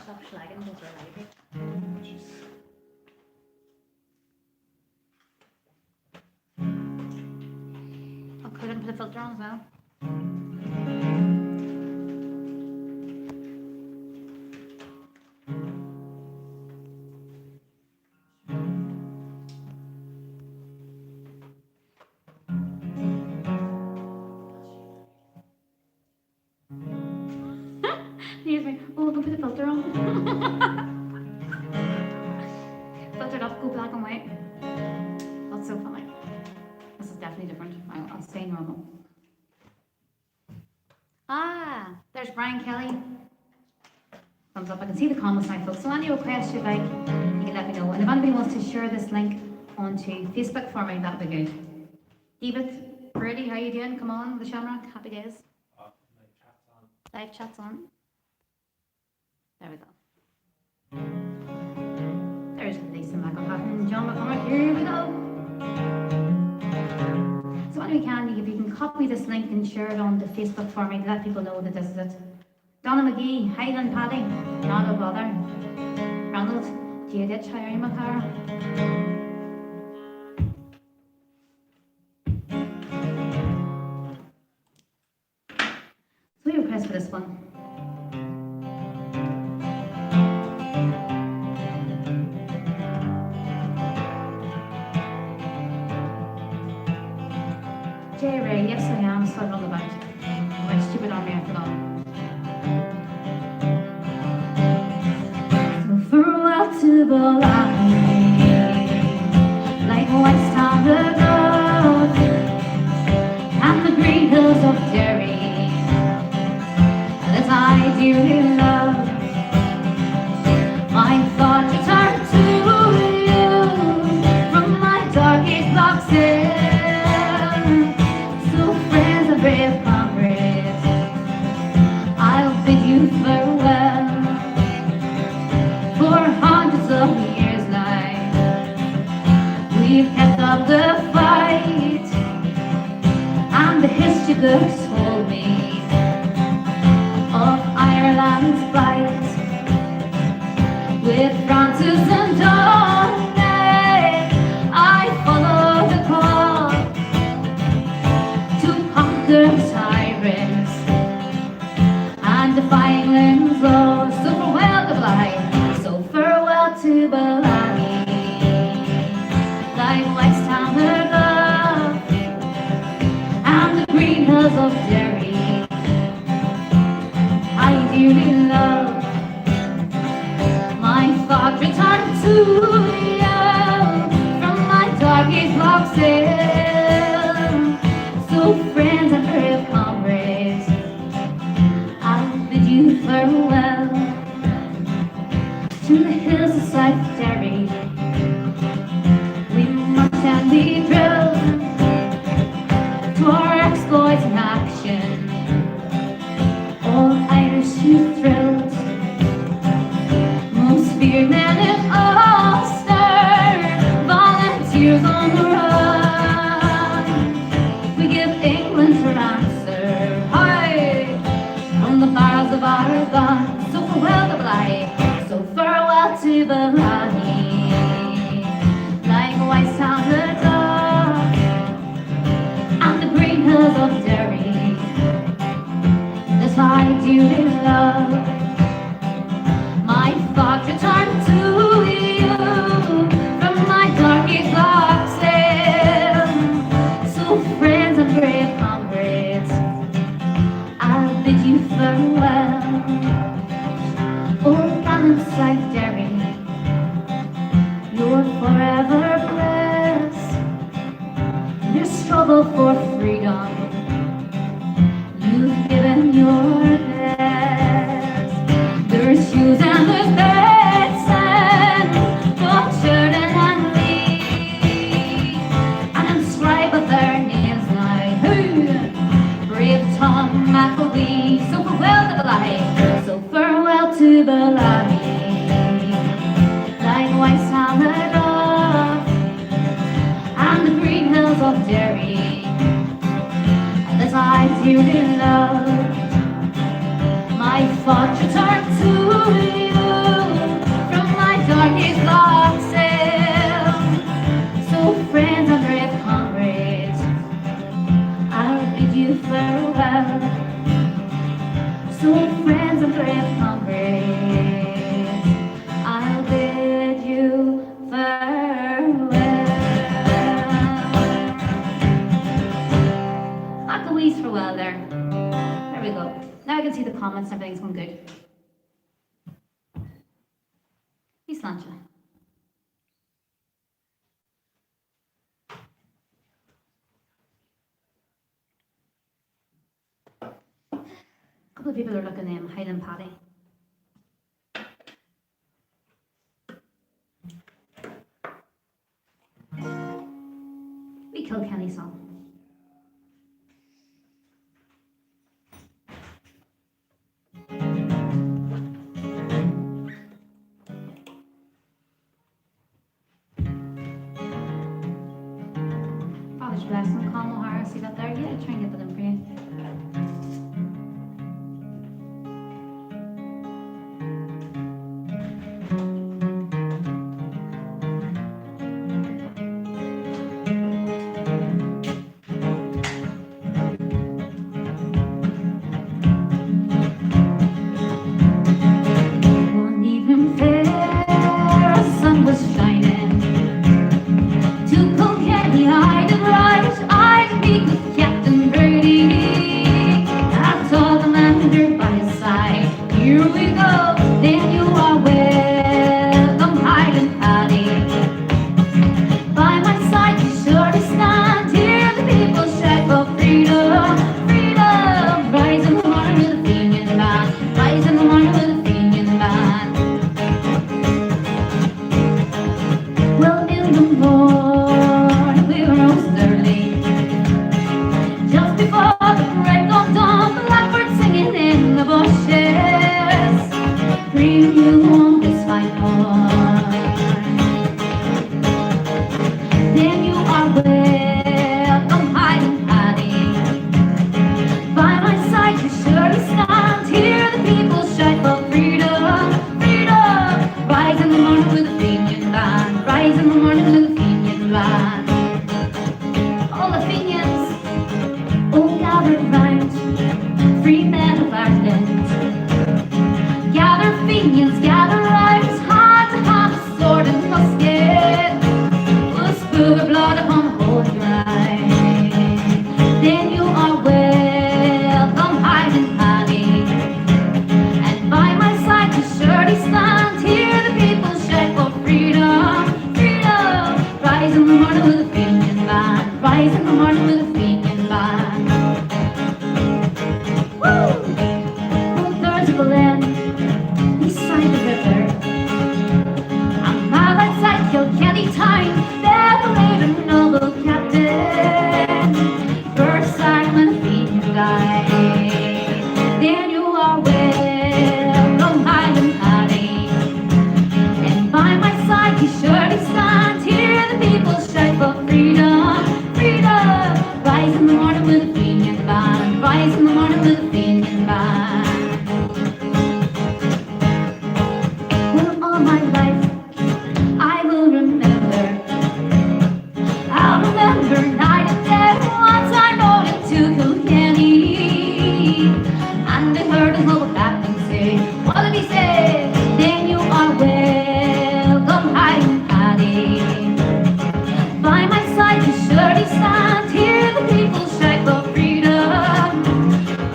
Stop slagging because we're live. I couldn't put a filter on as well. Excuse me. Oh, don't put the filter on. Filtered up, go black and white. That's so funny. This is definitely different. I'll stay normal. Ah, there's Brian Kelly. Thumbs up. I can see the comments now, folks. So any requests you'd like, you can let me know. And if anybody wants to share this link onto Facebook for me, that'd be good. David, Brady, how you doing? Come on, the Shamrock. Happy days. Live chat's on. There we go. There's Lisa McElhatton and John McCormick. Here we go. So when we can, if you can copy this link and share it on the Facebook for me to let people know that this is it. Donna McGee, Highland Paddy, not a bother. Ronald, do you ditch Harry McCara? So we request for this one. J. Ray, yes I am, so I run about. My stupid army I forgot. So farewell to Bologna, like West Town ago, and the green hills of Derry, that I dearly love. My thoughts return to you from my darkest blocks in. Brave comrades, I'll bid you farewell. For hundreds of years now, we've kept up the fight, and the history books told me of Ireland's fight with Francis and Donny. I followed the call the tyrants and defy England's laws. So farewell to Blythe, so farewell to Bellaghy, like West Ham above and the green hills of Derry, I dearly love. My thoughts return to you from my darkest blocks in. So friends and brave comrades, I'll bid you farewell. To the hills of South Derry, we march and we drill, to our exploits in action, all Irish who thrilled. Most feared men in Ulster, volunteers on the run. England for answer, hi, from the barrels of our guns. So farewell to Blythe, so farewell to Bellaghy, like West Town above and the green hills of Derry, that's my duty love. My thoughts return to you from my darkest blocks in. So friends and brave comrades, I'll bid you farewell. Oh, gallant South Derry, you're forever blessed. Your struggle for freedom, you've given your best. There's shoes and there's beds and butchered and Lee, and inscribed with their names like brave Tom McElwee. So farewell to Bellaghy, so farewell to Bellaghy, like West Ham above and the green hills of Derry, that I dearly love. My thoughts return to you comments, everything's going good. Peace, Lancha. A couple of people are looking Highland Paddy. We Kilkenny song. Father's blessing, Colin O'Hara, see that there? Yeah, try and get that in for you. One evening fair, a sun was shining. To Kilkenny I did ride, I did meet with Captain Brady. I saw the lander by his side. Here we go, then you are welcome, Highland Paddy. By my side you sure to stand, hear the people shout for freedom, freedom. Rise in the morning with a Fenian band, rise in the morning with a Fenian band. Well, in the morning we rose early, just before the break of dawn, blackbird singing in the bushes, bringing you home this fine morn. Then you are welcome, Highland Paddy. By my side you surely stand, hear the people shout for freedom, freedom. Rise in the morning with a Fenian band, rise in the morning with a Fenian band. All the Fenians, all gathered round, free men of Ireland. Gather Fenians, gather round, hand to hand, a sword and musket. We'll spill the blood upon the holy ground. Then you are welcome, Highland Paddy. And by my side you surely stand, hear the people shout for freedom, freedom. Rise in the morning with a Fenian band, rise in the morning with a Fenian band. Woo! Well, there's a Glen beside the river, a mile outside Kilkenny town, there laid a noble captain, first time when a Fenian died. Then you are welcome, Highland Paddy. And by my side you surely stand, hear the people shout for freedom, freedom. Rise in the morning with a Fenian band, rise in the morning with a Fenian band. Well, all my life I will remember, I'll remember night and day. Once I rode into Kilkenny, and I heard his noble captain say, what did he say? Then you are welcome, Highland Paddy. By my side you surely stand, hear the people shout for freedom.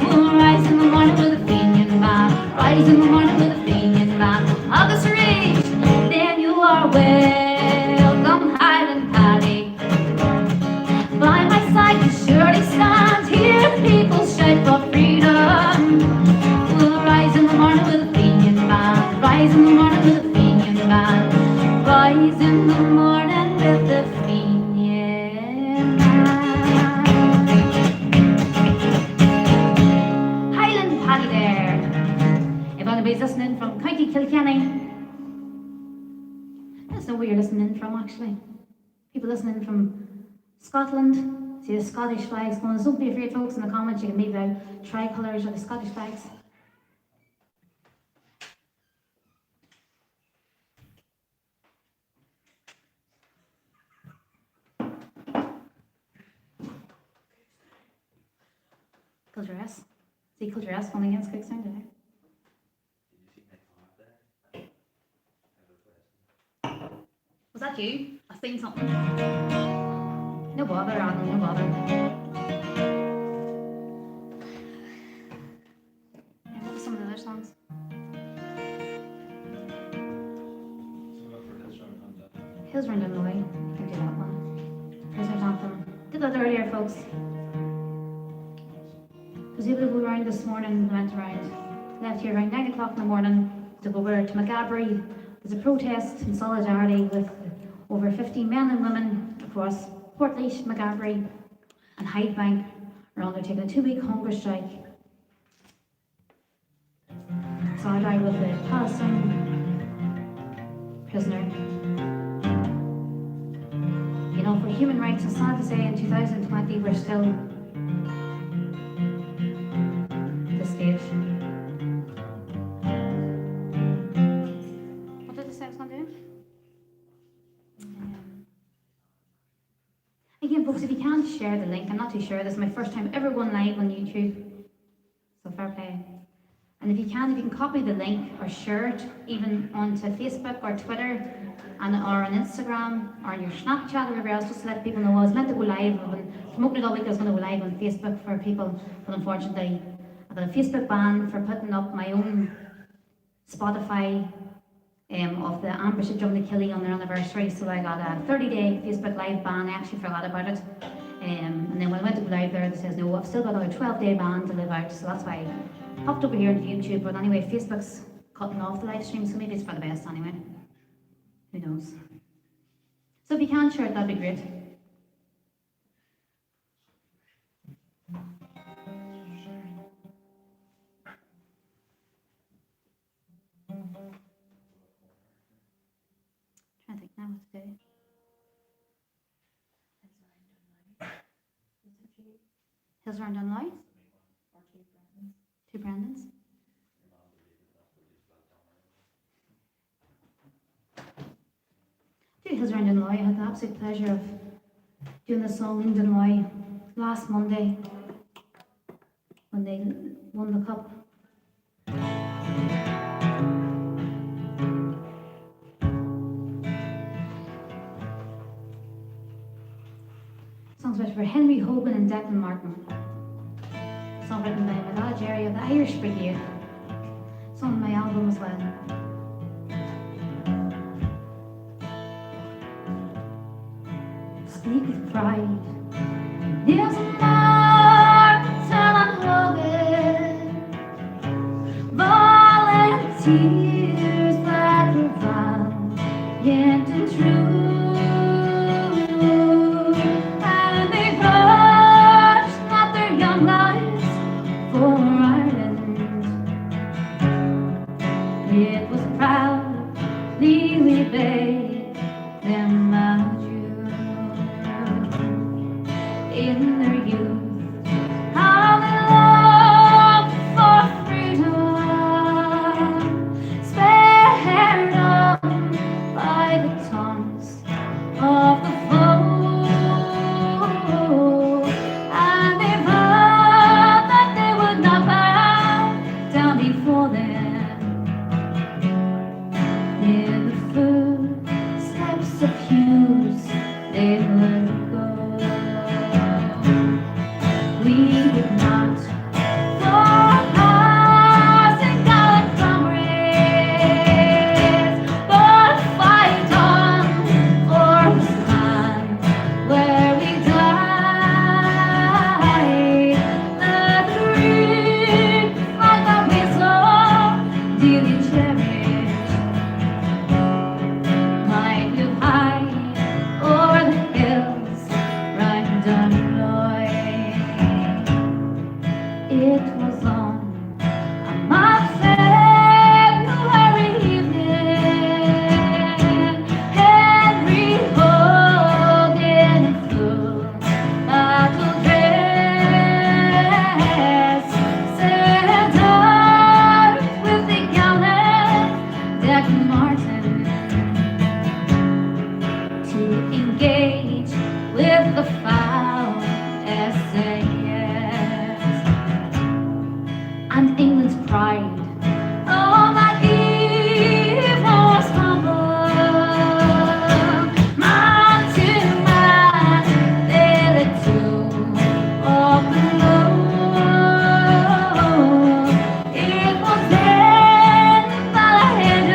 We'll rise in the morning with a Fenian band, rise in the morning with a Fenian band. August reach, then you are welcome, Highland Paddy. By my side you surely stand, hear the people shout for freedom. We'll rise in the morning with a Fenian band, rise in the morning with a Fenian band, rise in the morning with a Fenian band. Highland Paddy there. If anybody's listening from County Kilkenny, that's not where you're listening from actually. People listening from Scotland, see the Scottish flags going. Don't be afraid, folks, in the comments you can leave out tricolours or the Scottish flags. Culture S. See Culture S going against Quicksound today. Was that you? I seen something. No bother, Adam, no bother. Hills Round Illinois. You can do that one. Prisoner's Anthem. Did that earlier, folks. Was able to go around this morning, went around. Left here around 9 o'clock in the morning to go over to McGabry. There's a protest in solidarity with over 50 men and women across Portlaoise, McGabry and Hydebank are undertaking a 2-week hunger strike. Solidarity with the Palestine prisoner. You know, for human rights, it's sad to say in 2020 we're still at this stage. What did I say I was going to do? Again, folks, if you can share the link, I'm not too sure. This is my first time ever going live on YouTube, so fair play. And if you can copy the link or share it even onto Facebook or Twitter or on Instagram or on your Snapchat or whatever else, just to let people know. I was meant to go live, I've been promoting it all week. I was going to go live on Facebook for people, but unfortunately I got a Facebook ban for putting up my own Spotify of the Ambush at Drumnakilly on their anniversary, so I got a 30-day Facebook live ban. I actually forgot about it. And then when I went to go live there, it says no, I've still got another 12-day ban to live out, so that's why I popped over here into YouTube. But anyway, Facebook's cutting off the live stream, so maybe it's for the best anyway. Who knows? So if you can share it, that'd be great. Trying to think now what to do. Hills Round Illinois? Two Brandons? Do Hills Round Illinois. I had the absolute pleasure of doing the song in Illinois last Monday when they won the cup. Songs written for Henry Hogan and Declan Martin. Song written by my dad Jerry of the Irish Brigade. Song on my album as well. Speak with pride. There's a Martin and Hogan. Volunteers that were valiant and true. It was proudly we bade them adieu. In their youth, how they longed for freedom, spared on by the taunts of the foe, and they vowed that they would not bow down before them. In the footsteps of Hughes, they would go. We would not forecast and gallant comrades, but fight on for this land where we died. Let the green flag that we so dearly cherished it was on a March February evening. Henry Hogan in full battle dress set out with the gallant Declan Martin to engage with the foul SAS. And England's pride. Oh, my eve was humble. Man to man, they led to up below. It was then that I had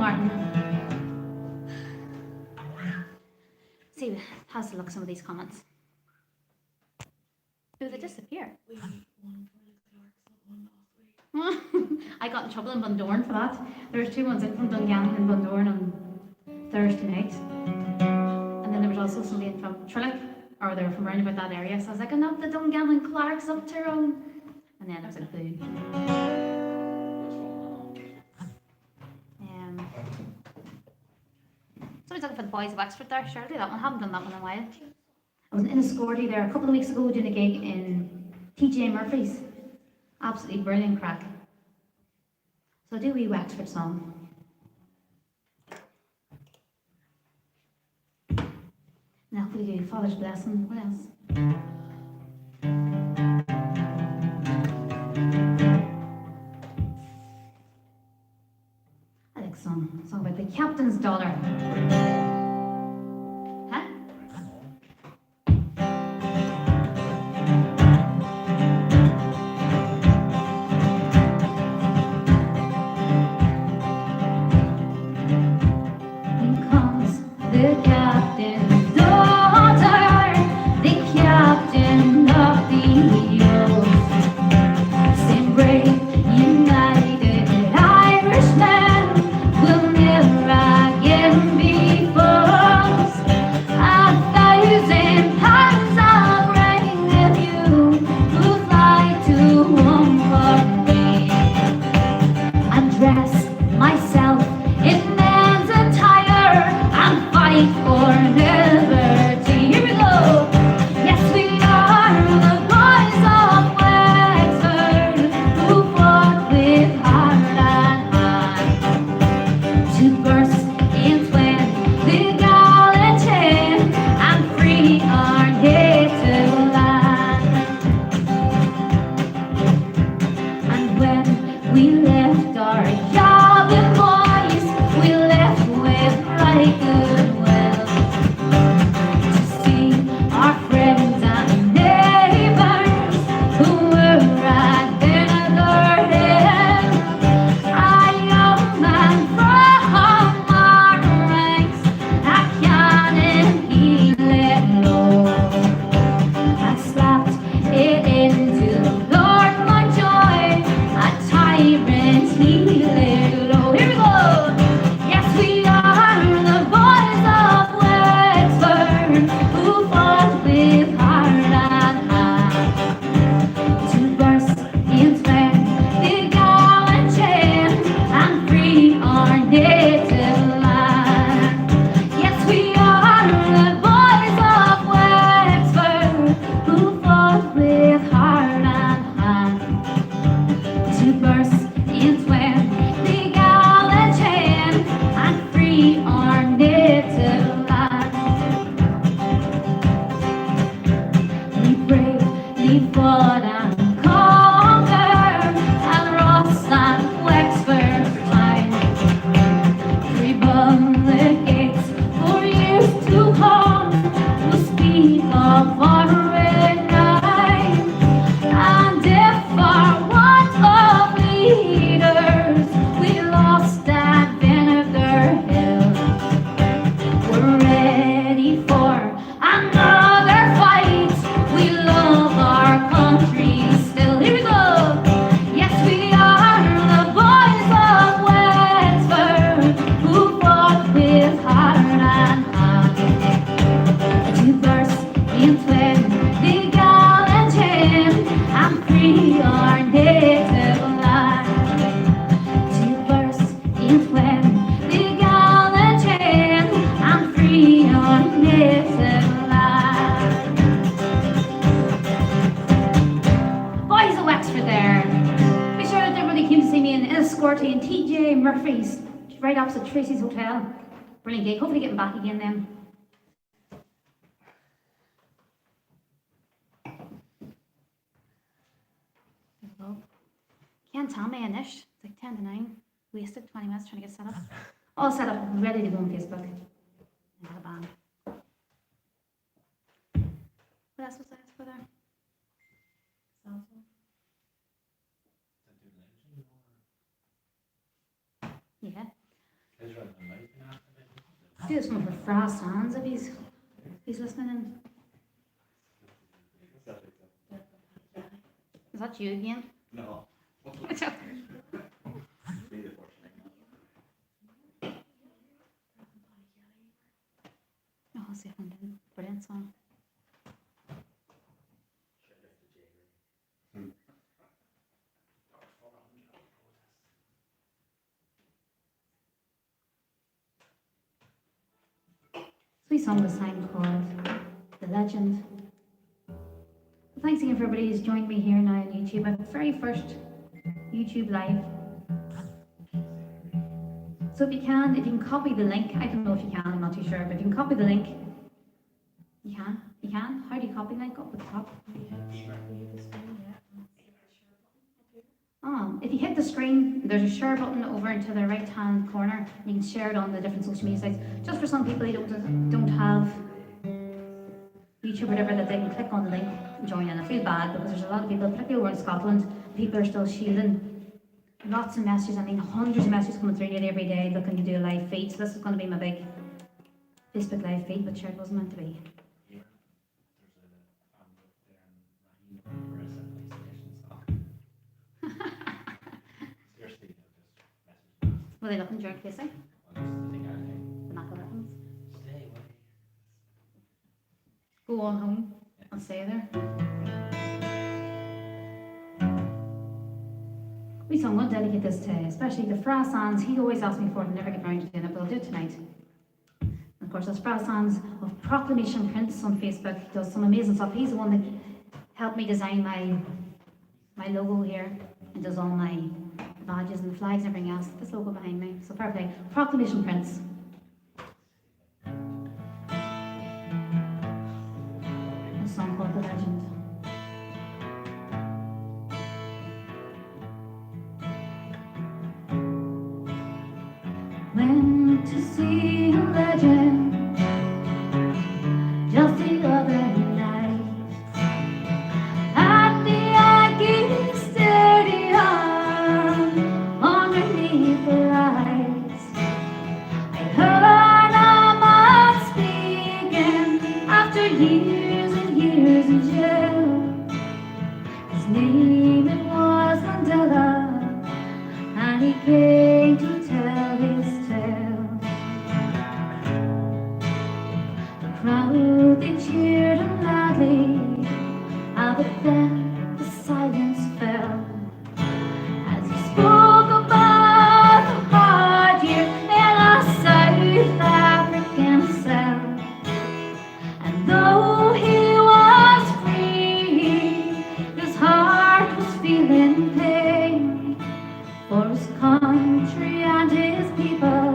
Martin. See, has to look at some of these comments. Do they disappear? I got in trouble in Bundoran for that. There was 2 ones in from Dungannon and Bundoran on Thursday night. And then there was also somebody in from Trillick, or they were from around about that area. So I was like, enough the Dungannon Clarks up Tyrone. And then I was like, boo. Somebody's looking for the boys of Wexford there. Sure, I'll do that one. I haven't done that one in a while. I was in a Scorty there a couple of weeks ago doing a gig in TJ Murphy's. Absolutely brilliant crack. So I'll do a wee Wexford song. And hopefully do Father's Blessing. What else? I like a song about the captain's daughter. Huh? In comes the captain's daughter, the captain of the ocean. Sing brave, united Irishmen will never again be foes. 1,000 times I'll reign with you who fly to home for me. And dress myself in man's attire and fight for liberty. Here we go. Yes, we are the boys of Wexford who fought with heart and hand to burst in when the gallant hand and free our native land. And when we left our job and boys, we left with right goodwill to see our friends and neighbors who were at their head. A young man from our ranks, a cannon he let low. I slapped it into Lord my joy, a tyrant he laid low. Here we go. Yes, we are the boys of Wexford who fought with heart and hand to burst in when the gallant chain and free our native land. Yes, we are the boys of Wexford who fought with heart and hand to burst in when the gallant chain and free our native land. We bravely fought and conquered, and Ross and Wexford time. Republic gates for years to come will speak of our renown. And if our want of leaders we lost at Vinegar Hill, we're ready for another fight. We love our country still. Here we go. Yes, we are the boys of Wexford who fought with heart and hand to burst in when the gallant hand and free our native land. To burst in when the gallant hand and free our native land. Boys of Wexford there. Be sure that everybody came to see me in Escorty and TJ Murphy's, right opposite Tracy's Hotel. Brilliant gig. Hopefully getting back again then. Can't tell me in ish. It's like 10 to 9. Wasted 20 minutes trying to get set up. All set up, ready to go on Facebook. And had a band. What else was I asked for there? Cell phone. Yeah. Do this one for Frost Hands if he's listening in. Is that you again? No. Oh, I'll see if I'm doing brilliant song. So we sung this song called The Legend. Thanks again for everybody who's joined me here now on YouTube. My very first YouTube live. So if you can copy the link, I don't know if you can, I'm not too sure, but if you can copy the link, you can? You can? How do you copy the link up at the top? If you hit the screen, there's a share button over into the right hand corner. You can share it on the different social media sites. Just for some people who don't have YouTube or whatever, that they can click on the link and join in. I feel bad because there's a lot of people, particularly over in Scotland, people are still shielding. Lots of messages, I mean hundreds of messages coming through nearly every day looking to do a live feed. So this is going to be my big Facebook live feed, but sure it wasn't meant to be. Were they looking jerk facing? The knuckle weapons. Go on home and stay there. So I'm going to dedicate this to especially the Fra Sands. He always asks me for it and never get around to doing it, but I'll do it tonight. And of course, there's Fra Sands of Proclamation Prince on Facebook. He does some amazing stuff. He's the one that helped me design my logo here and does all my badges and the flags and everything else. This logo behind me. So fair play. Proclamation Prince. A song called The Legend. Went to see a legend just the other night at the Yankee Stadium underneath the lights. I heard him speaking after years and years in jail. His name it was Mandela, and he came to tell his crowd, they cheered him loudly, but then the silence fell as he spoke about the hard years in a South African cell. And though he was free, his heart was feeling pain, for his country and his people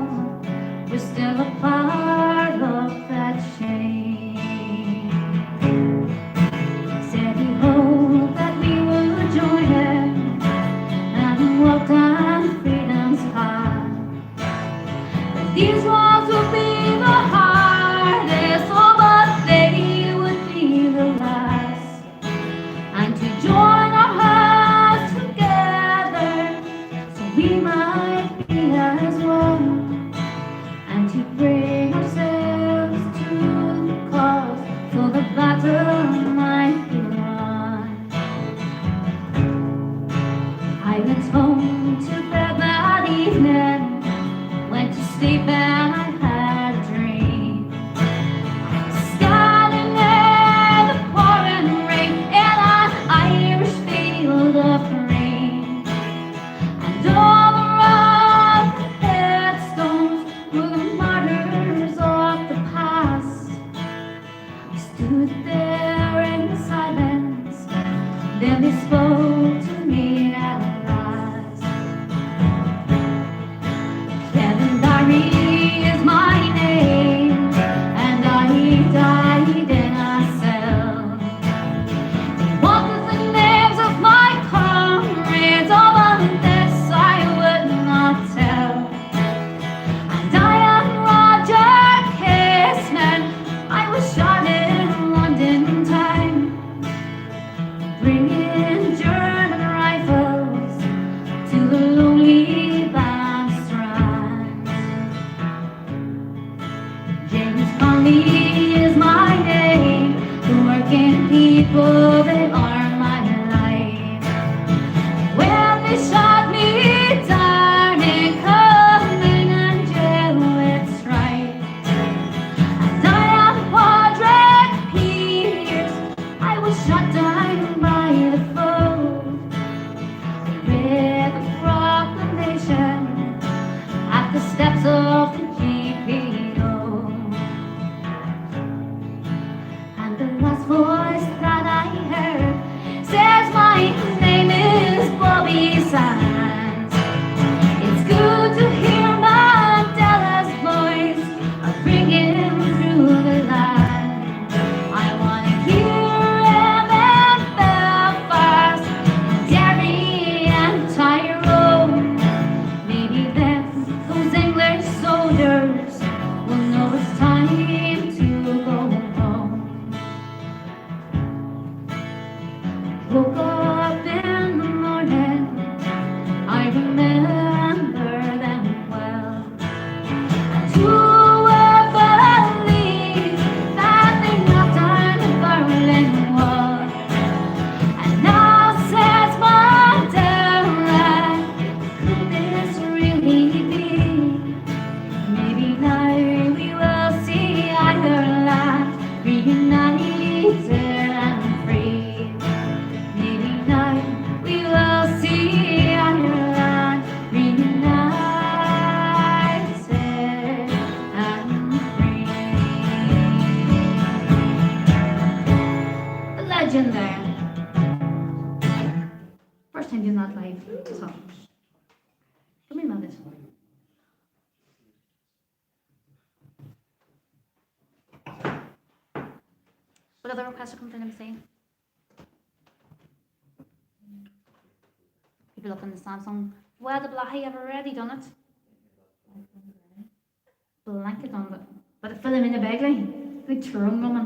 were still a part of that chain. Said he hoped James Conley is my name. The working people, they are my life. When they shot me down in Coleman and jail, it's right. And I am Padraig Pierce. I was shot down by the foe with a proclamation at the steps of the GPO. And the last voice that I heard says my name is Bobby Sands. It's good to hear Mandela's voice ringing through the land. I want to hear him in Belfast, Derry and Tyrone. Maybe then those English soldiers will know it's time to go home. Woke up in the morning, I remember them well. And who would believe that they knocked down the Berlin Wall? And now says Mandela, could this really be? Maybe now we will see Ireland reunited and free. Maybe now we will see Ireland reunited and free. The legend there. First time doing that live, so give me a minute. What other requests are coming from MC? People up in the Samsung. Well, the Blahy have already done it. Blanket on it. But I fill him in the Begley. Good Tyrone woman.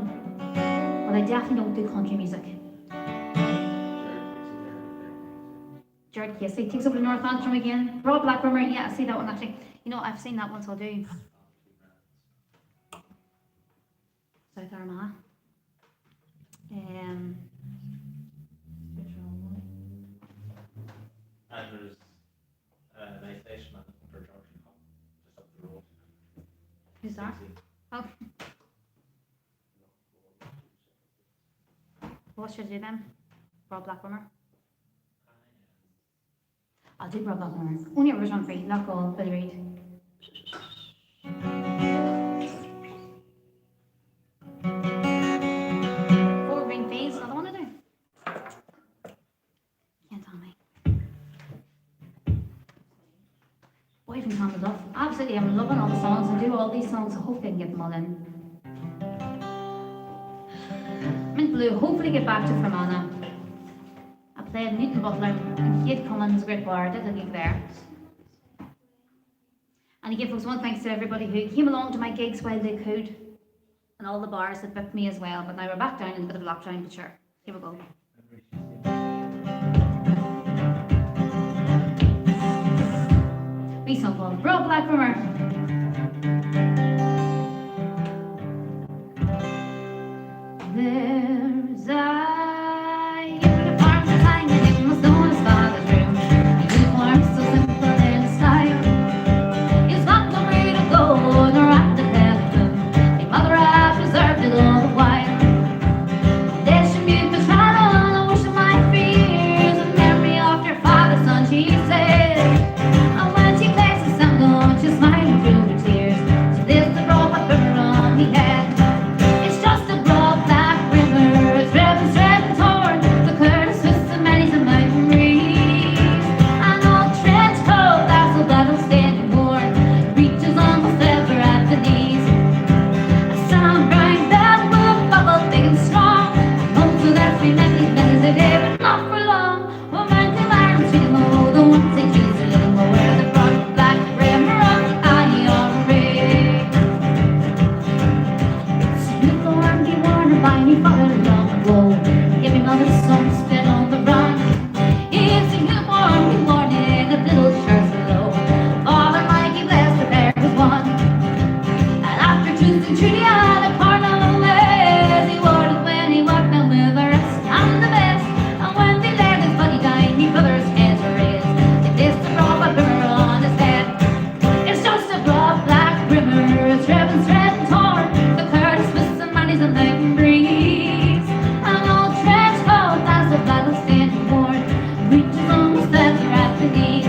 But I definitely don't do country music. Jared Casey takes over the North Antrim again. Rob Blackburn, yeah, I see that one actually. You know, I've seen that one, so I'll do. South Armagh. And there's a nice station for George just up the road. Who's that? Oh. What should I do then? Rob Blackburn. I'll do Rob Blackburn. Only original free, not gold, Billy Reid. Four Green Fields, another one to do. Can't tell me. Boy from Tom Duff. Absolutely, I'm loving all the songs. I do all these songs. I hope I can get them all in. Mint Blue, hopefully get back to Fermanagh. I played Newton Butler and Kate Cummins, great bar, did a gig there. And again, folks, one thanks to everybody who came along to my gigs while they could, and all the bars that booked me as well. But now we're back down in a bit of lockdown, but sure, here we go. Wee song called Rob Blackburn. There's a uniform that's hanging in my stone's father's room. A uniform so simple in style. It's not the way to go, nor at the bathroom. The mother has preserved it all the while. They should mute the channel, wishing my fears. A memory of your father, son, she said. And when she plays the song, don't you smile. Cruising through the other part of the west, he wore it when he walked down with the rest. I'm the best. And when they let his body die, me brother's heads were raised. They placed a broad black brimmer on his head. It's just a broad black brimmer, it's ribbon, thread, and torn. The Curtis with some money's a lightning breeze. An old trench coat as the battle standing board reaches almost at the right beneath.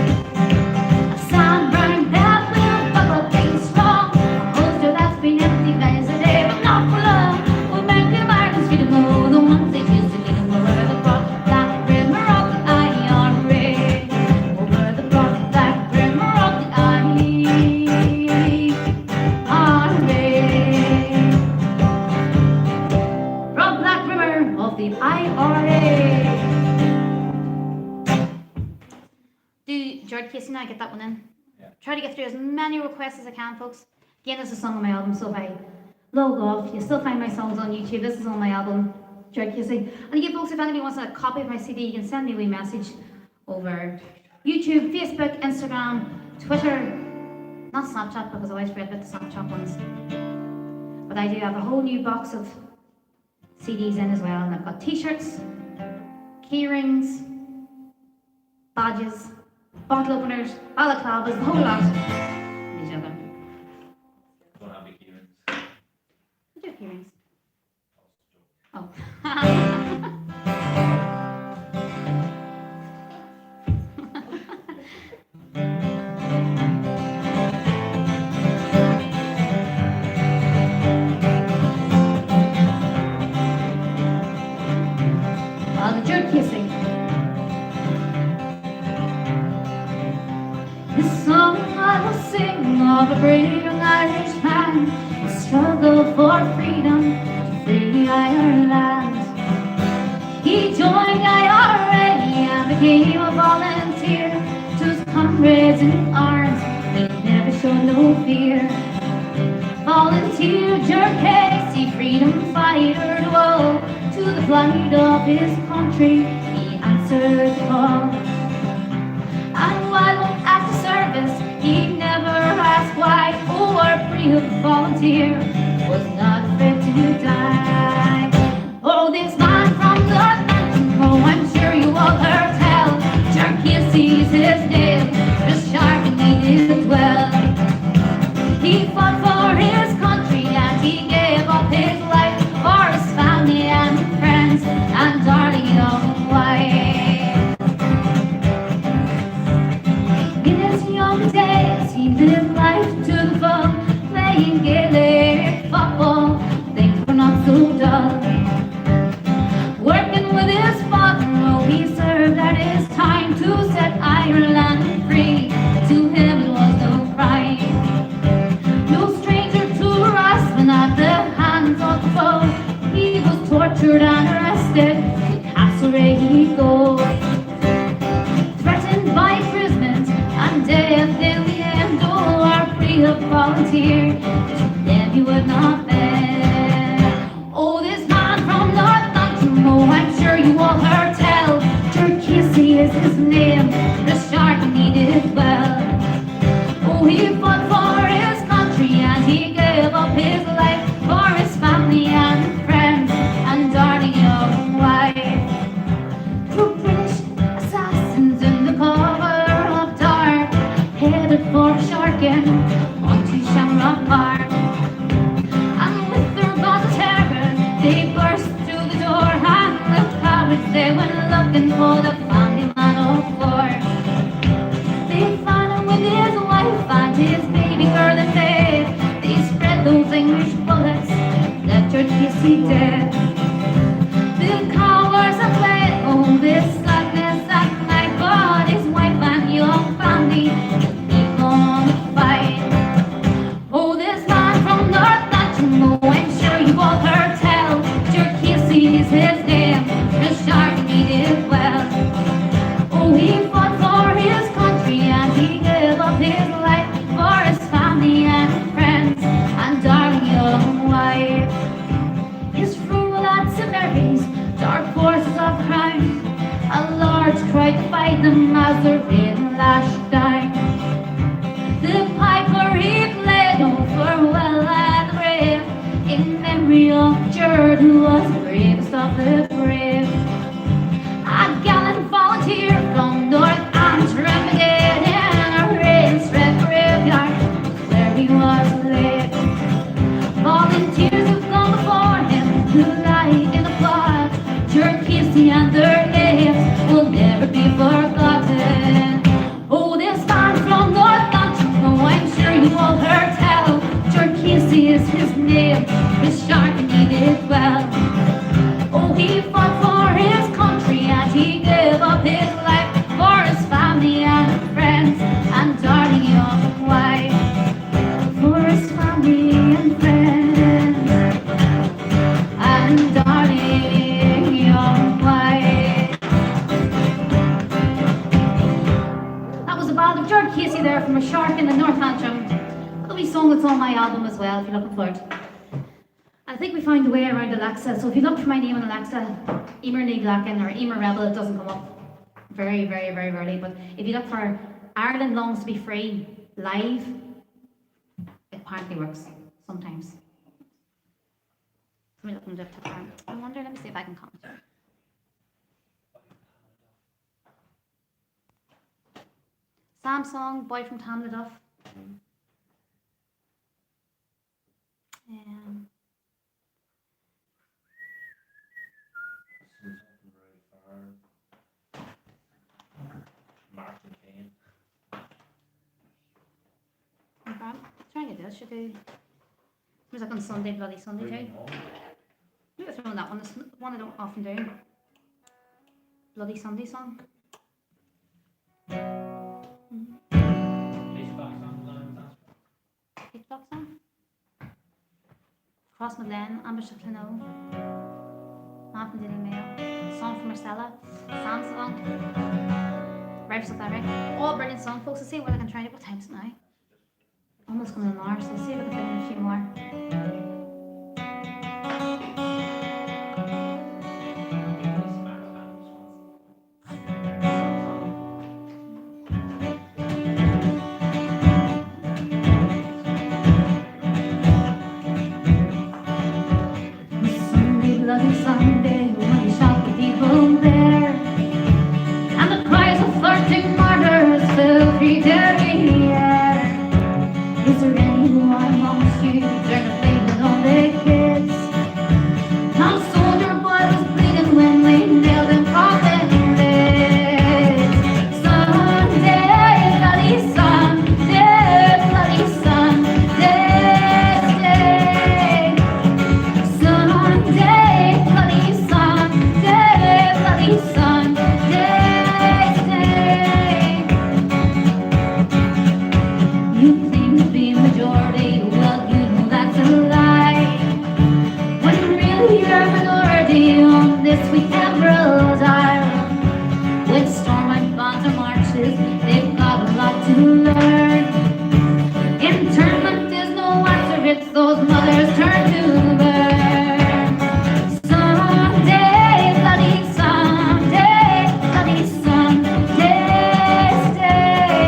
A sunburned belt will buckle things strong. A holster that's been empty many a day, but not for long. We'll make the Americans feed them all the ones they used to leave them over the broad black brimmer of the IRA. Over the broad black brimmer of the broad black brimmer of the IRA. Do George Casey and I get that one in? Yeah. Try to get through as many requests as I can, folks. Again, this is a song on my album, so if I log off, you still find my songs on YouTube. This is on my album, George Casey. And again, folks, if anybody wants a copy of my CD, you can send me a wee message over YouTube, Facebook, Instagram, Twitter. Not Snapchat, because I always forget about the Snapchat ones. But I do have a whole new box of CDs in as well, and I've got t-shirts, key rings, badges, bottle openers, balaclavas, the whole lot. These other. Don't have big earrings. I do have key rings. Oh. The jerk kissing. This song I will sing of a brave young Irish man who struggled for freedom to free Ireland. He joined the IRA and became a volunteer. To his comrades in arms, he never showed no fear. Volunteer Jerk Casey, freedom fighter to all. To the plight of his country, he answered the call. And while at the service, he never asked why. Or brave volunteer was not afraid to die. Oh, this man from the mountain, oh, I'm sure you all heard tell. Jerk Casey's his name, the shark and he did well. He fought for his country and he gave up his life for his family and friends and darling young wife. In his young days, he lived life to the full, playing Gaelic football. Things were not so dull. Working with his father, oh, he served at his time to set Ireland free. To him it was no crime. No stranger to harassment at the hands of the foe. He was tortured and arrested, to Castlereagh he'd go. Threatened by imprisonment and death in the end, oh, our brave volunteer, to them he would not bend. Oh, this man from North Mountain, oh, I'm sure you all heard tell. Jerk Casey is his name, the shark and he did well. Oh, he fought for his country and he gave up his life for his family and friends and darling young wife. Through British assassins in the cover of dark, headed for Sharkin onto Shamrock Park. And with their guns of terror, they burst through the door, and with cowards they went looking for the family man of war. They found him with his wife and his baby girl in bed. They spread those English bullets, left George Casey dead. The cowards have fled, oh, this sadness at night, but his wife and young family keep on the fight. Oh, this man from North Mountain, oh, I'm sure you've all heard tell. Jerk Casey is his name, the shark and he did well. Oh, he fought for his country and he gave up his life for his family and friends and darling young wife. His frugal lads and berries, dark forces of crime, a large cried to fight them as the rain lashed down. The piper he played, oh, farewell and brave, story of Jared, who was the bravest of the brave. A gallant volunteer from North Antrim began in a raised red graveyard where he was laid. Volunteers have gone before him who lie in the plot. Jared Casey and their names will never be forgotten. Oh, this man from North Antrim, oh, I'm sure you all heard tell. Jared Casey is his name, his shark and he did well. Oh, he fought for his country and he gave up his life for his family and friends and darling young wife. For his family and friends and darling young wife. That was the ballad of Jared Casey there from a shark in the North Antrim. That'll be song that's on my album as well if you're looking for it. I think we found a way around Alexa, so if you look for my name on Alexa, Emer Niglacken or Emer Rebel, it doesn't come up very rarely, but if you look for Ireland Longs to Be Free live, it apparently works sometimes. Let me look into it. I wonder, let me see if I can comment. Samsung, Boy from Tamla Duff. Martin Kane. Try and get this. Should do. There's like on Sunday, Bloody Sunday too. Maybe throw on that one. This one I don't often do. Bloody Sunday song. Peachblock song. Cross Madeleine, Ambush of Clino. Anthony Daily Mail. Song from Marcella. Sam's song. Revs of Eric. All brilliant song, folks. Let's see what I can try to. What time is it now? Almost coming an hour, so I'll see if I can fit in a few more. Sunday, bloody Sunday, when we shot the people there, and the cries of flirting martyrs filled the air. Is there anyone amongst you turn a blade on their kids? Now soldier boy was bleeding when we nailed him from the lids. Sunday, bloody Sunday, bloody Sunday, Sunday, bloody Sunday, bloody Sunday. You claim to be majority, well you know that's a lie. When really you're a minority on this weekend Rose Island. With storm and bonds or marches, they've got a lot to learn. Internment is no answer, it's those mothers' turn to burn. Sunday, bloody Sunday, bloody Sunday, stay.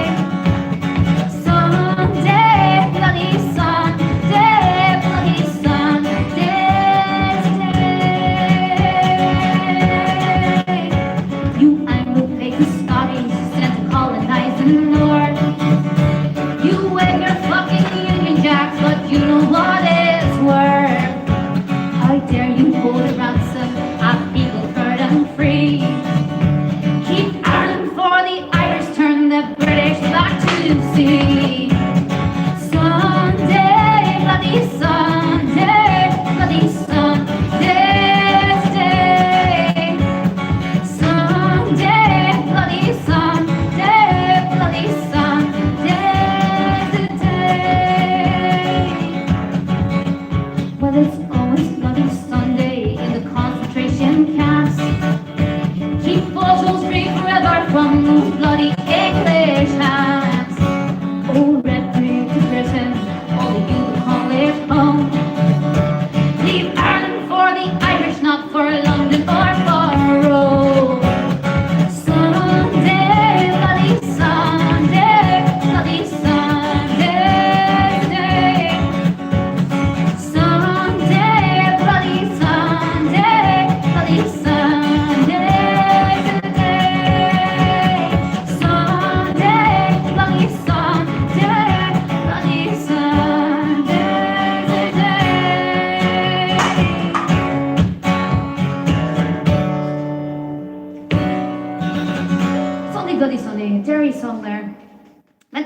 Sunday, bloody Sunday, bloody Sunday, stay.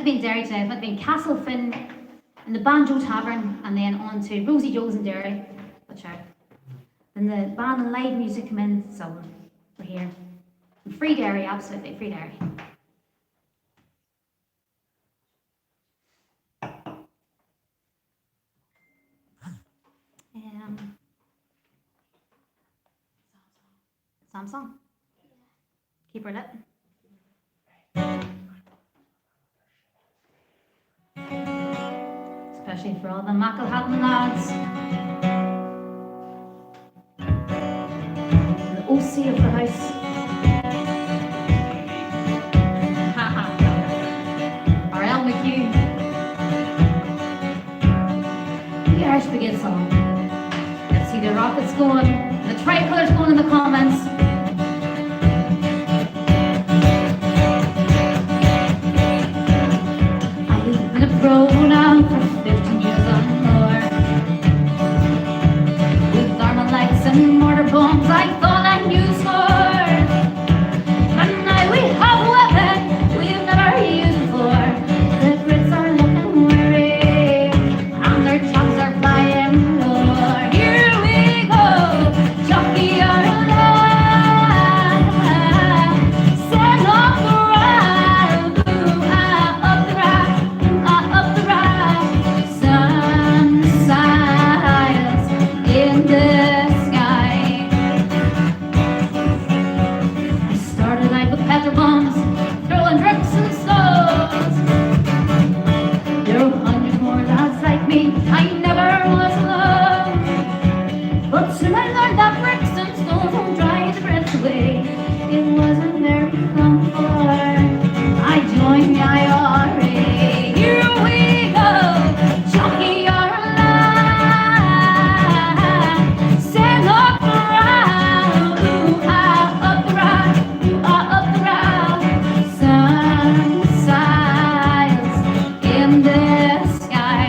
to be in Derry today. I was meant to be in Castle Finn, in the Banjo Tavern, and then on to Rosie Joe's in Derry. But sure. Then the band and live music come in, so we're here. And free Derry, absolutely, free Derry. Samsung. Keep her lit. Especially for all the Macklehatten lads. The OC of the house. R.L. McHugh. The Irish Brigade song. Let's see the rockets going, the tricolours going in the comments. I've been a pro now for 15 years or more. With Armalex and mortar bombs, I thought I knew score. But now we have a weapon we've never used before. The Brits are looking weary, and their chops are flying low. Here we go, jockey our land. Send off the ride, up the ride, up the ride. Sun shines in the sky. I started out with petrol bombs, throwing bricks and stones. There were hundreds more lads like me, I never was alone. But soon I learned that bricks and stones won't drive the breath away. It wasn't very long before I joined the IRA. Here we go, jockey our line. Send up the ride, up the ride, up the ride. Sun shines in the sky.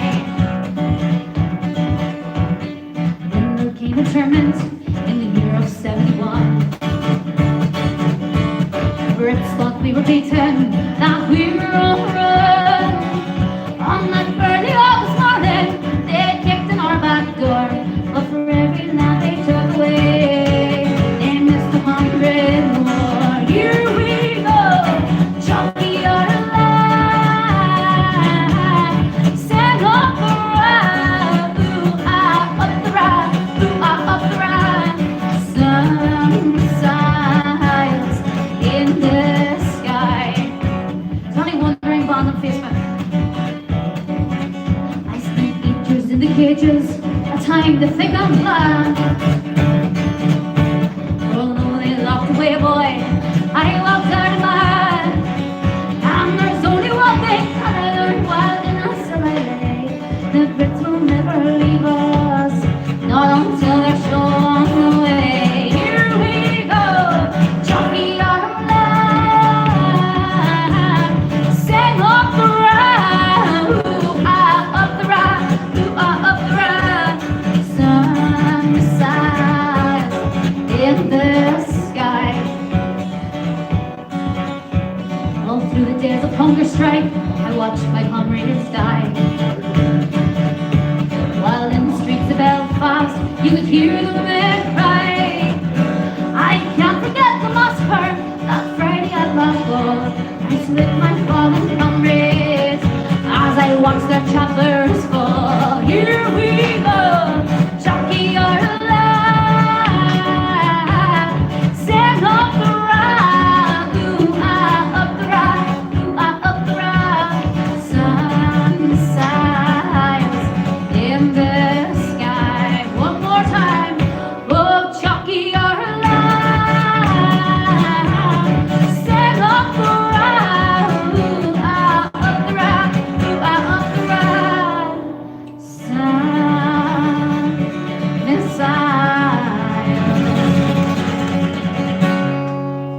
Then there came a tournament in the year of 71. Brits thought we were beaten, that we were overrun. On that early August morning, they kicked in our back door. But for every lad they took away, they missed 100 more. Here we go, jockey our line. Send up the ride, up the ride, up the ride. Sun shines in the sky. There's only one ring bond on Facebook. I spent 8 years in the cages, a time to think I'm glad. Oh no, they locked away a boy, I walked out of mine. And there's only one thing that I learned while in the lay. The Brits will never leave us, not until they're shown the way. Here we go, jockey our line. Sing up the ride, up the ride, up the ride. Sun shines in the sky. All through the days of hunger strike, I watched my comrades die. While in the streets of Belfast, you could hear the women cry. I can't forget the massacre that Friday at Glasgow. I slipped my fallen comrades as I watched their chapters fall. Here we go, jockey our line. Send up the ride, up the ride, up the ride. Sun shines in the sky. One more time, oh, jockey our line. Send up the ride, up the ride, up the ride. Sun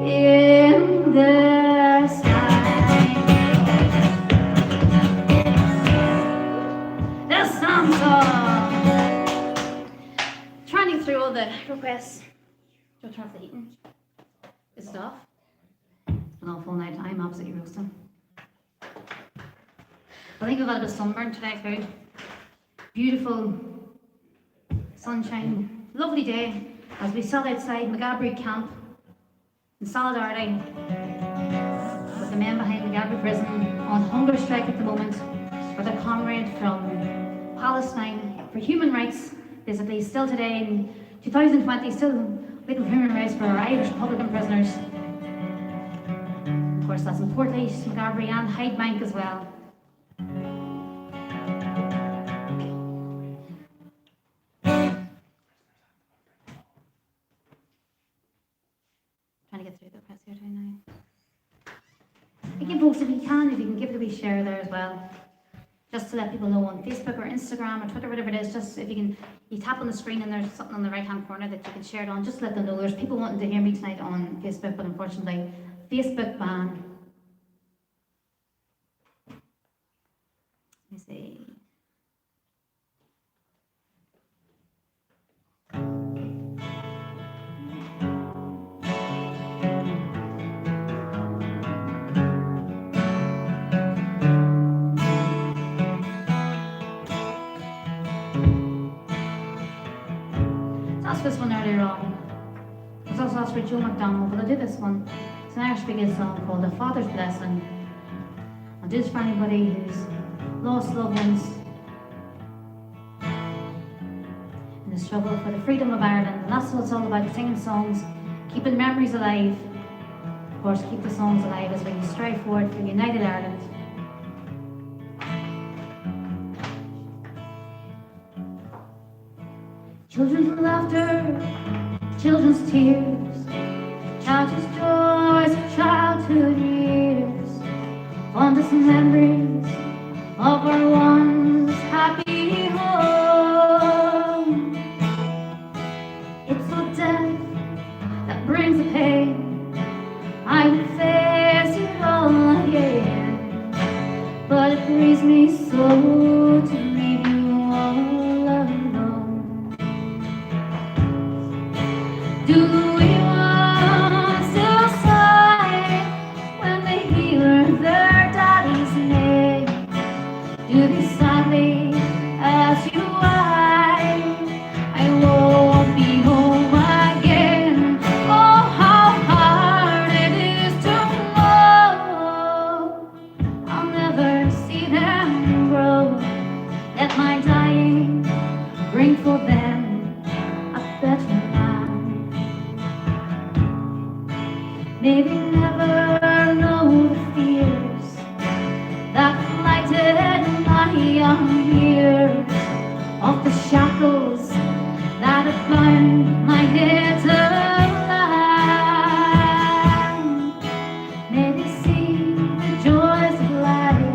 in the sky. That's Samsung. Trying to get through all the requests. Do you turn off the heating? Is it off? An awful night. I'm absolutely roasting. I think we've got a bit of sunburn today too. Beautiful sunshine, lovely day as we sat outside McGabry camp in solidarity with the men behind McGabry prison on hunger strike at the moment, with a comrade from Palestine for human rights, basically still today in 2020, still looking for human rights for our Irish Republican prisoners. Of course, that's in Portlaoise, McGabry and Hydebank as well. Trying to get through the press here now. Again, folks, if you can give it a wee share there as well, just to let people know on Facebook or Instagram or Twitter, whatever it is, just if you tap on the screen and there's something on the right hand corner that you can share it on, just let them know. There's people wanting to hear me tonight on Facebook, but unfortunately, Facebook ban. Let me see. This one earlier on. It was also asked for Joe McDonald, but I did this one. It's an Irish Brigade song called The Father's Blessing. I'll do this for anybody who's lost loved ones in the struggle for the freedom of Ireland. And that's what it's all about, singing songs, keeping memories alive. Of course, keep the songs alive as we strive forward for United Ireland. Children's laughter, children's tears, childhood's joys of childhood years, fondest memories of our once happy home. It's the death that brings the pain. I would face it all again, but it grieves me so to leave you all alone. Do we want to sigh when they hear their daddy's name? Do they sadly ask you why I won't be home again? Oh, how hard it is to know I'll never see them grow. Let my dying bring for them a better life. May they never know the fears that blighted my young years, of the shackles that have bound my head to life. May they see the joys of life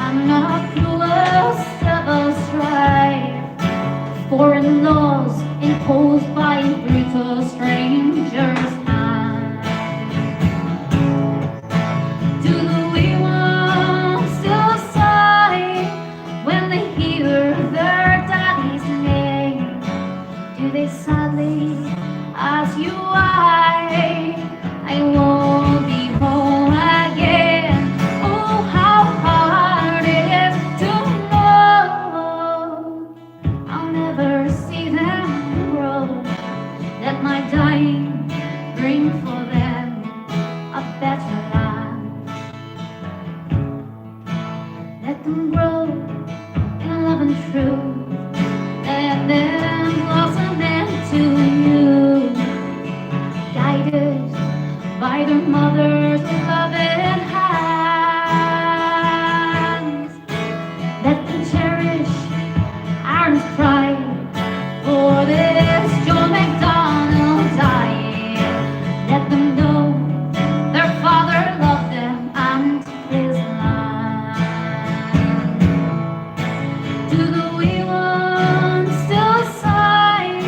and not cruel civil strife, foreign laws imposed by brutal strangers. They sadly ask you why I won't be home again. Oh, how hard it is to know I'll never see them grow. Let my dying bring for them a better life. Let them grow in love and truth. Let them blossom into you, guided by their mother's loving hands. Let them cherish Ireland's pride for this Joe McDonald dying. Let them know their father loved them and his land. Do the wee ones still sigh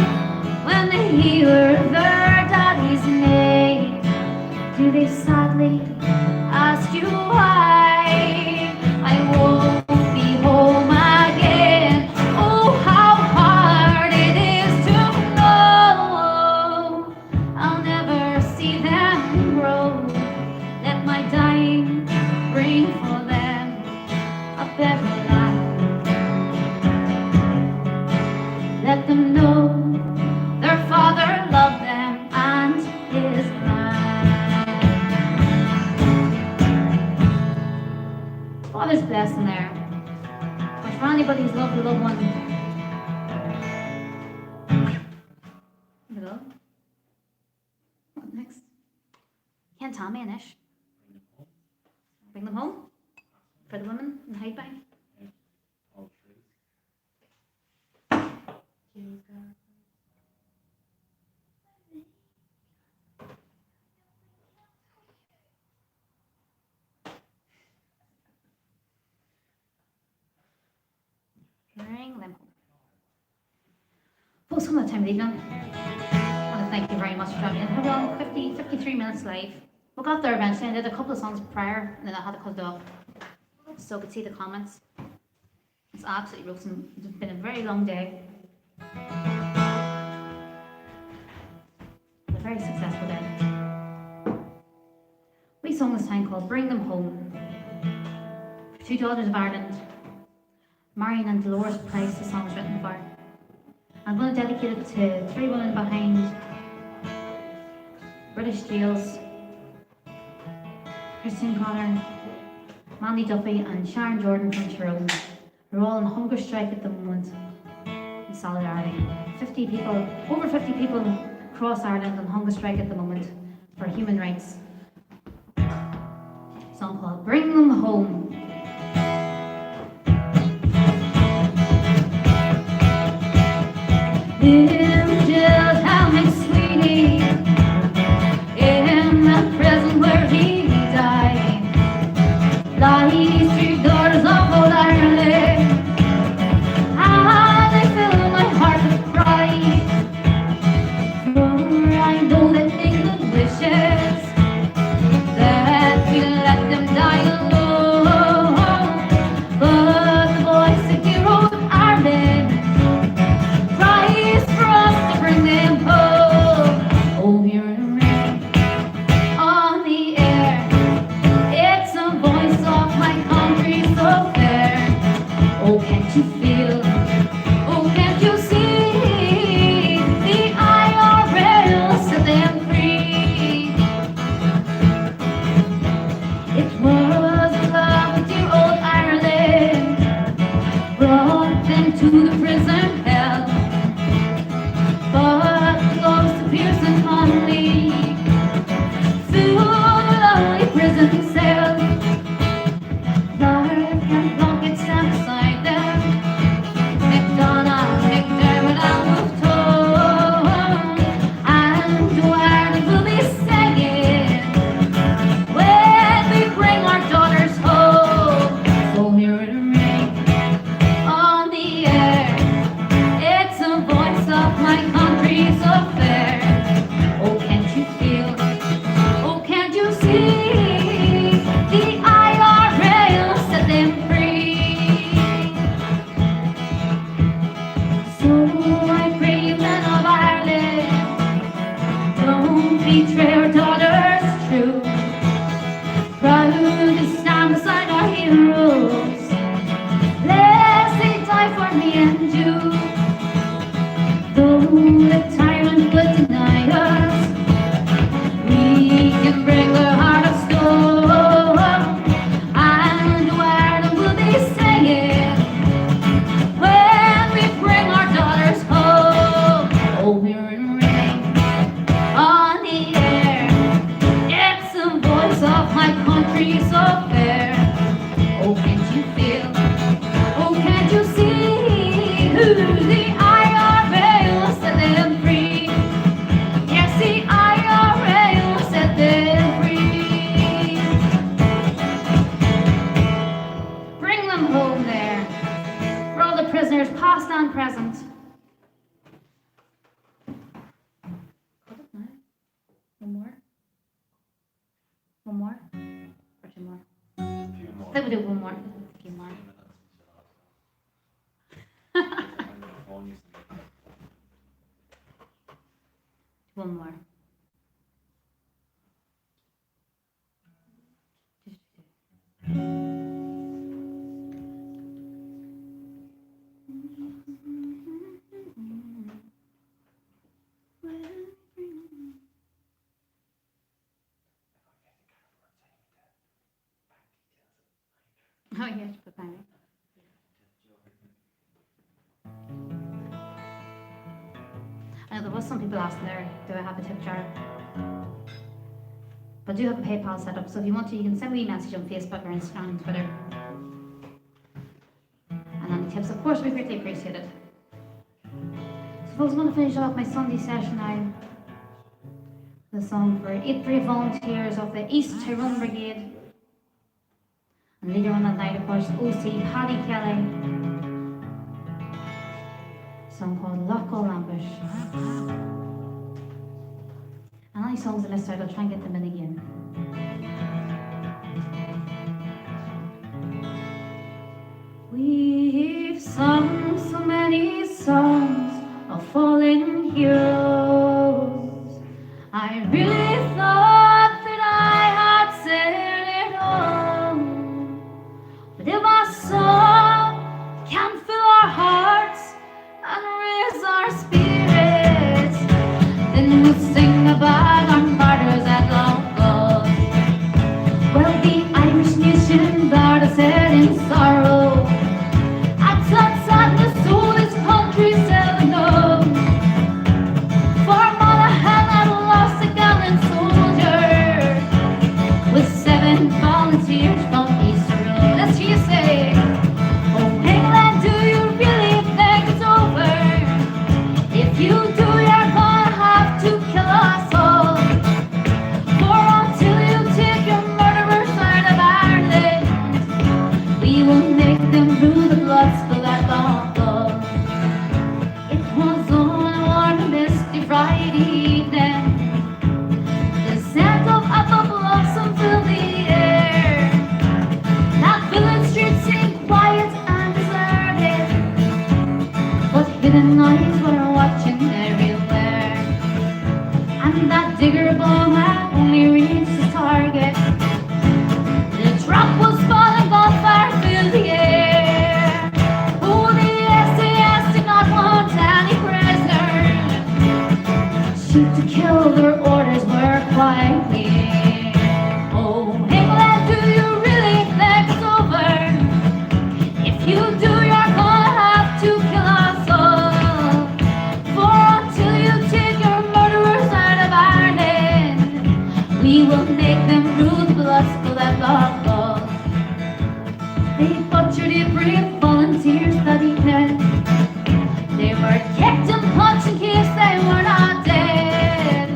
when they hear their daddy's name? Do they sigh their father loved them and his land. Father's blessing there. But for anybody who's loved a loved one, here we go. What next? Can't tell me, Anish. Bring them home for the women in the high bank. All trees. Bring them home. Well, some of the time of the evening. I want to thank you very much for joining in. How long? 53 minutes live. We got there eventually. I did a couple of songs prior and then I had to cut it off. So I could see the comments. It's absolutely roasting. It's been a very long day. A very successful day. We sung this time called Bring Them Home. Two daughters of Ireland, Marion and Dolores Price, the song was written for. I'm going to dedicate it to three women behind British jails: Christine Connor, Mandy Duffy and Sharon Jordan from Tyrone. We're all on hunger strike at the moment in solidarity. 50 people, over 50 people across Ireland on hunger strike at the moment for human rights. A song called Bring Them Home. In jail, tell me, sweetie, in the prison where he died, lies three daughters of old Ireland. Ah, they fill my heart with pride, for I know that England wishes that we let them die alone. But the boys, the heroes of Ireland, cries for us to bring them home. Oh, hear it ring on the air. It's a voice of my country so fair. Oh, can't you feel? Oh, can't you see? The IRL set them free. It was love with dear old Ireland brought them to the prison hell. But close to Pearson Conley, through the lonely prison cell, Clark and Plunkett stand beside them, McDonald, McDermott and Mouton, and Ireland will be singing when we bring our daughters home. So hear it ring on the air. It's a voice of my country so fair. Oh, can't you feel? Oh, can't you see? The IRL set them free. So I pray you, men of Ireland, don't betray our daughters true. Proud to stand beside our heroes, lest they die for me and you. Though the tyrant would deny us, we can bring their heart of stone, and Ireland will be singing when we bring our daughters home. Oh, hear it ring on the air. It's the voice of my country so fair. Oh, can't you feel? Oh, can't you see? Who the IRL set them free? Yes, the IRL set them free. Bring them home there, for all the prisoners, past and present. Cut it now. One more? One more? Or two more? A few more. I think we'll do one more. A few more. One more. Oh, yeah, put that in. I know there was some people asking there, do I have a tip jar? But I do have a PayPal set up, so if you want to, you can send me a message on Facebook or Instagram and Twitter. And any tips, of course, we greatly appreciate it. So folks, I'm going to finish off my Sunday session now. The song for 8 brave volunteers of the East Tyrone Brigade. And later on that night, of course, OC Paddy Kelly. A song called Lockall Ambush. And any songs I missed out, I'll try and get them in again. We've sung so many songs of fallen heroes. I really thought that I had said it all. But if our song can fill our hearts and raise our spirits, then we'll sing about our martyrs at Lockall. Well, the Irish nation bowed its head in sorrow at such sadness, so this country seldom knows. For Monaghan had lost a gallant soldier with 7 volunteers from East Tyrone. Let's hear you say, oh England, do you really think it's over? If you do, you're gonna have to kill us all. For until you take your murderers out of Ireland, we will make them rue the blood spill at Lockall. It was on a warm, misty Friday evening. The scent of apple blossom filled the air. That village street seemed quiet and deserted, but hidden eyes were watching everywhere. And that digger bomb had only reached its target. The drop was falling, gunfire filled the air. Oh, the SAS did not want any prisoners. Shoot to kill, their orders were quite clear. Oh, England, do you really think it's over? If you do, you're gonna have to kill us all. For until you take your murderers out of Ireland, we will make them rue the blood spill at Lockall. They butchered the brave volunteers that evening. They were kicked and punched in case they were not dead.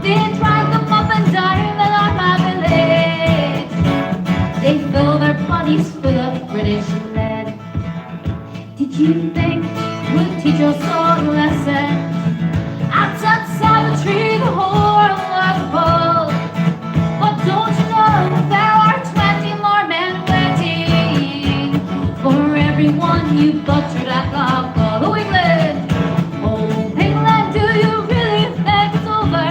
They dragged them up and down the Armagh village. They filled their bodies full of British lead. Did you think would teach us all a lesson? At that savagery the whole world was appalled. But don't you know there are 20 more men waiting for everyone you butchered at Lockall. Oh, England! Oh, England, do you really think it's over?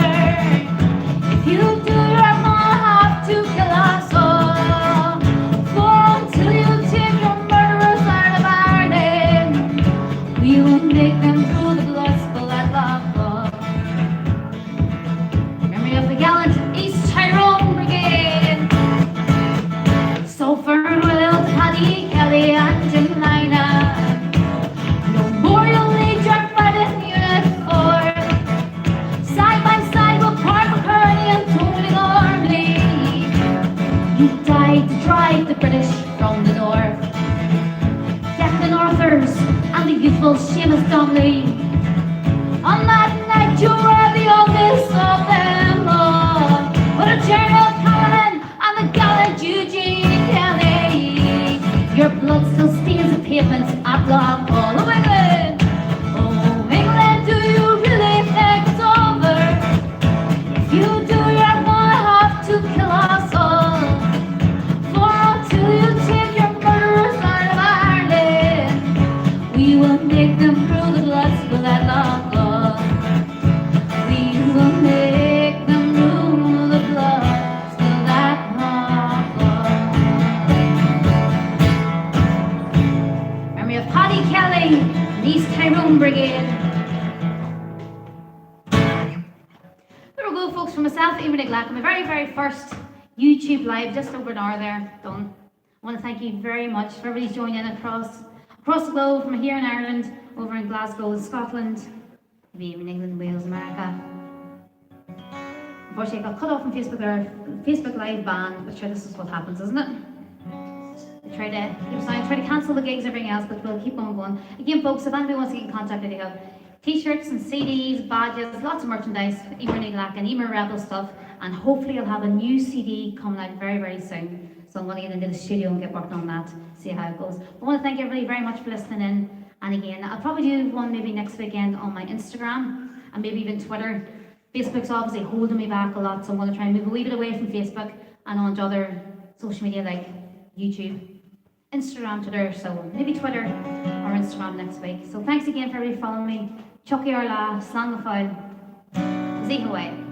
If you do, you're gonna have to kill us all. For until you take your murderers out of Ireland, we will make them through the blood spill at Lockall. Memory of the gallant East Tyrone Brigade. So firm willed Paddy Kelly and Jim Lina. No more you'll lead your fighting unit for. Side by side with Park McCurney and Tony Gormley. You died to drive the British from the north. Declan Arthurs and the youthful Seamus Donnelly. On that night you were the oldest of them all. But a General Callahan and the gallant Eugene Kelly. Your blood still stains the pavements at Lockall. Oh, England! Oh, England, do you really think it's over? If you do, you're gonna have to kill us all. For until you take your murderers out of Ireland, we will make them through the blood spill at Lockall. We will make them rue the blood spill at Lockall. Memory of Paddy Kelly and East Tyrone Brigade. There we go, folks, from myself, Eamon Glacka, my very, very first YouTube live, just over an hour there, done. I want to thank you very much for everybody joining in across the globe, from here in Ireland, over in Glasgow, Scotland, maybe even England, Wales, America. Unfortunately, I got cut off on Facebook there, Facebook Live ban, but sure, this is what happens, isn't it? I try to keep aside, try to cancel the gigs and everything else, but we'll keep on going. Again, folks, if anybody wants to get in contact with you, have t-shirts and CDs, badges, lots of merchandise, Emer Niglac and Emer Rebel stuff, and hopefully I'll have a new CD coming out very, very soon. So I'm going to get into the studio and get working on that, see how it goes. I want to thank everybody very much for listening in. And again, I'll probably do one maybe next weekend on my Instagram and maybe even Twitter. Facebook's obviously holding me back a lot, so I'm going to try and move a wee bit away from Facebook and onto other social media like YouTube, Instagram, Twitter, so maybe Twitter or Instagram next week. So thanks again for everybody following me. Chucky Orla, Slangafile, Zee Hawaii.